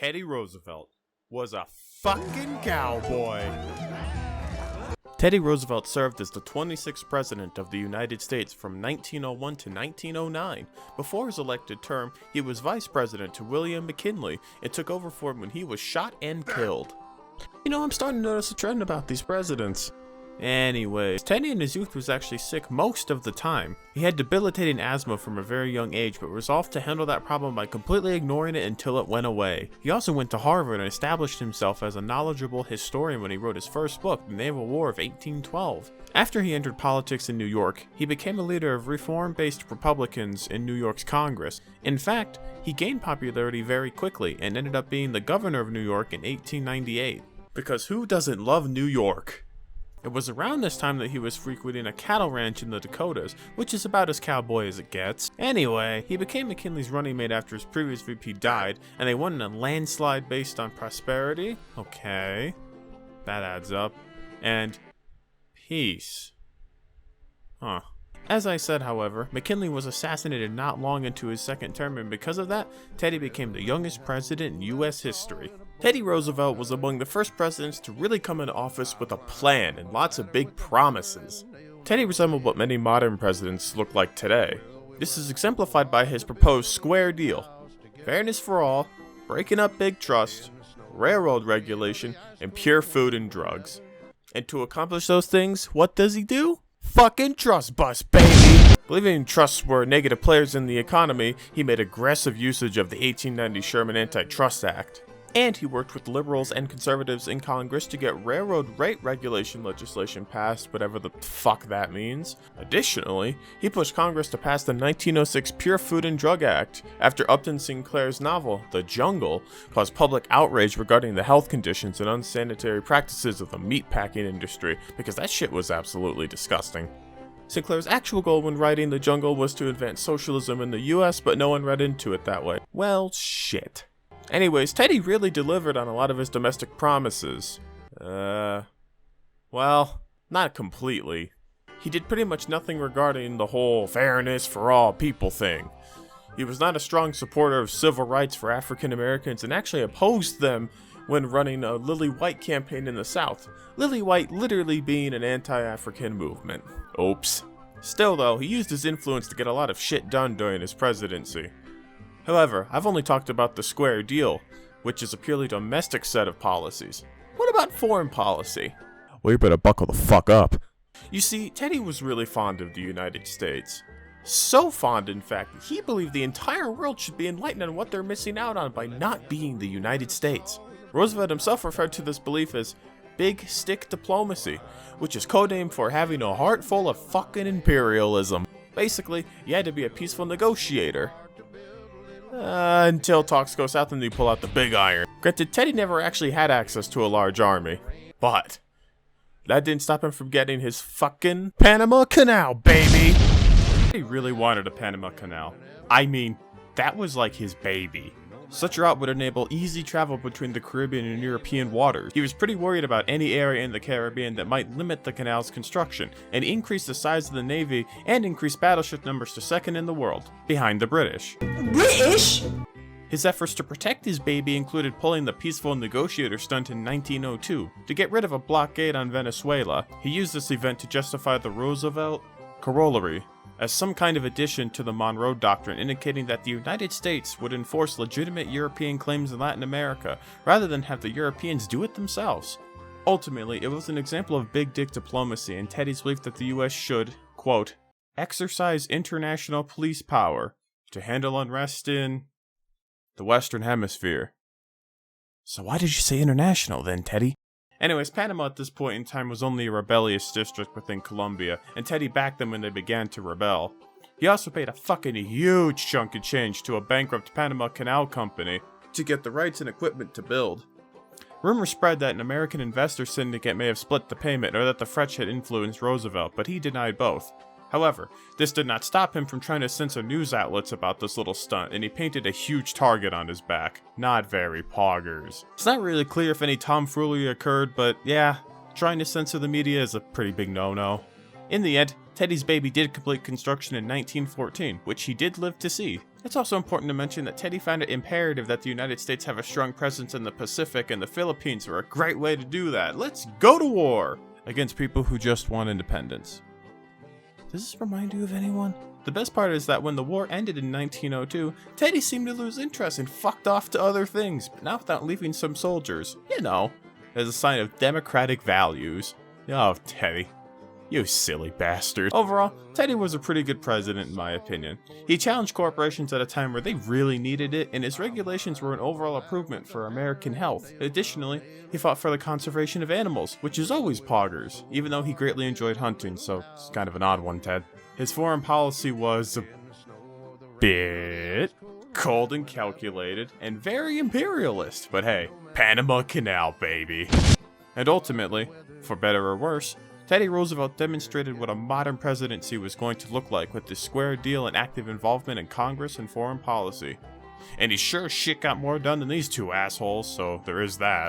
Teddy Roosevelt was a fucking cowboy. Teddy Roosevelt served as the 26th President of the United States from 1901 to 1909. Before his elected term, he was Vice President to William McKinley and took over for him when he was shot and killed. You know, I'm starting to notice a trend about these presidents. Anyways, Teddy in his youth was actually sick most of the time. He had debilitating asthma from a very young age, but resolved to handle that problem by completely ignoring it until it went away. He also went to Harvard and established himself as a knowledgeable historian when he wrote his first book, The Naval War of 1812. After he entered politics in New York, he became a leader of reform-based Republicans in New York's Congress. In fact, he gained popularity very quickly and ended up being the governor of New York in 1898. Because who doesn't love New York? It was around this time that he was frequenting a cattle ranch in the Dakotas, which is about as cowboy as it gets. Anyway, he became McKinley's running mate after his previous VP died, and they won in a landslide based on prosperity. Okay, that adds up. And peace. Huh. As I said, however, McKinley was assassinated not long into his second term, and because of that, Teddy became the youngest president in U.S. history. Teddy Roosevelt was among the first presidents to really come into office with a plan and lots of big promises. Teddy resembled what many modern presidents look like today. This is exemplified by his proposed square deal: fairness for all, breaking up big trust, railroad regulation, and pure food and drugs. And to accomplish those things, what does he do? Fucking trust bust, baby! Believing trusts were negative players in the economy, he made aggressive usage of the 1890 Sherman Antitrust Act. And he worked with liberals and conservatives in Congress to get railroad rate regulation legislation passed, whatever the fuck that means. Additionally, he pushed Congress to pass the 1906 Pure Food and Drug Act after Upton Sinclair's novel, The Jungle, caused public outrage regarding the health conditions and unsanitary practices of the meatpacking industry, because that shit was absolutely disgusting. Sinclair's actual goal when writing The Jungle was to advance socialism in the US, but no one read into it that way. Well, shit. Anyways, Teddy really delivered on a lot of his domestic promises. Well, not completely. He did pretty much nothing regarding the whole fairness for all people thing. He was not a strong supporter of civil rights for African Americans and actually opposed them when running a Lily White campaign in the South. Lily White literally being an anti-African movement. Oops. Still though, he used his influence to get a lot of shit done during his presidency. However, I've only talked about the square deal, which is a purely domestic set of policies. What about foreign policy? Well, you better buckle the fuck up. You see, Teddy was really fond of the United States. So fond, in fact, he believed the entire world should be enlightened on what they're missing out on by not being the United States. Roosevelt himself referred to this belief as big stick diplomacy, which is codename for having a heart full of fucking imperialism. Basically, you had to be a peaceful negotiator. Until talks go south and they pull out the big iron. Granted, Teddy never actually had access to a large army, but that didn't stop him from getting his fucking Panama Canal, baby! He really wanted a Panama Canal. I mean, that was like his baby. Such a route would enable easy travel between the Caribbean and European waters. He was pretty worried about any area in the Caribbean that might limit the canal's construction, and increase the size of the Navy and increase battleship numbers to second in the world, behind the British. British? His efforts to protect his baby included pulling the peaceful negotiator stunt in 1902 to get rid of a blockade on Venezuela. He used this event to justify the Roosevelt Corollary as some kind of addition to the Monroe Doctrine, indicating that the United States would enforce legitimate European claims in Latin America, rather than have the Europeans do it themselves. Ultimately, it was an example of big dick diplomacy and Teddy's belief that the US should, quote, exercise international police power to handle unrest in the Western Hemisphere. So why did you say international then, Teddy? Anyways, Panama at this point in time was only a rebellious district within Colombia, and Teddy backed them when they began to rebel. He also paid a fucking huge chunk of change to a bankrupt Panama Canal company to get the rights and equipment to build. Rumors spread that an American investor syndicate may have split the payment or that the French had influenced Roosevelt, but he denied both. However, this did not stop him from trying to censor news outlets about this little stunt, and he painted a huge target on his back. Not very poggers. It's not really clear if any tomfoolery occurred, but yeah, trying to censor the media is a pretty big no-no. In the end, Teddy's baby did complete construction in 1914, which he did live to see. It's also important to mention that Teddy found it imperative that the United States have a strong presence in the Pacific, and the Philippines were a great way to do that. Let's go to war against people who just want independence. Does this remind you of anyone? The best part is that when the war ended in 1902, Teddy seemed to lose interest and fucked off to other things, but not without leaving some soldiers, you know, as a sign of democratic values. Oh, Teddy. You silly bastard. Overall, Teddy was a pretty good president in my opinion. He challenged corporations at a time where they really needed it, and his regulations were an overall improvement for American health. Additionally, he fought for the conservation of animals, which is always poggers, even though he greatly enjoyed hunting, so it's kind of an odd one, Ted. His foreign policy was a bit cold and calculated, and very imperialist, but hey, Panama Canal, baby. And ultimately, for better or worse, Teddy Roosevelt demonstrated what a modern presidency was going to look like with his square deal and active involvement in Congress and foreign policy. And he sure as shit got more done than these two assholes, so there is that.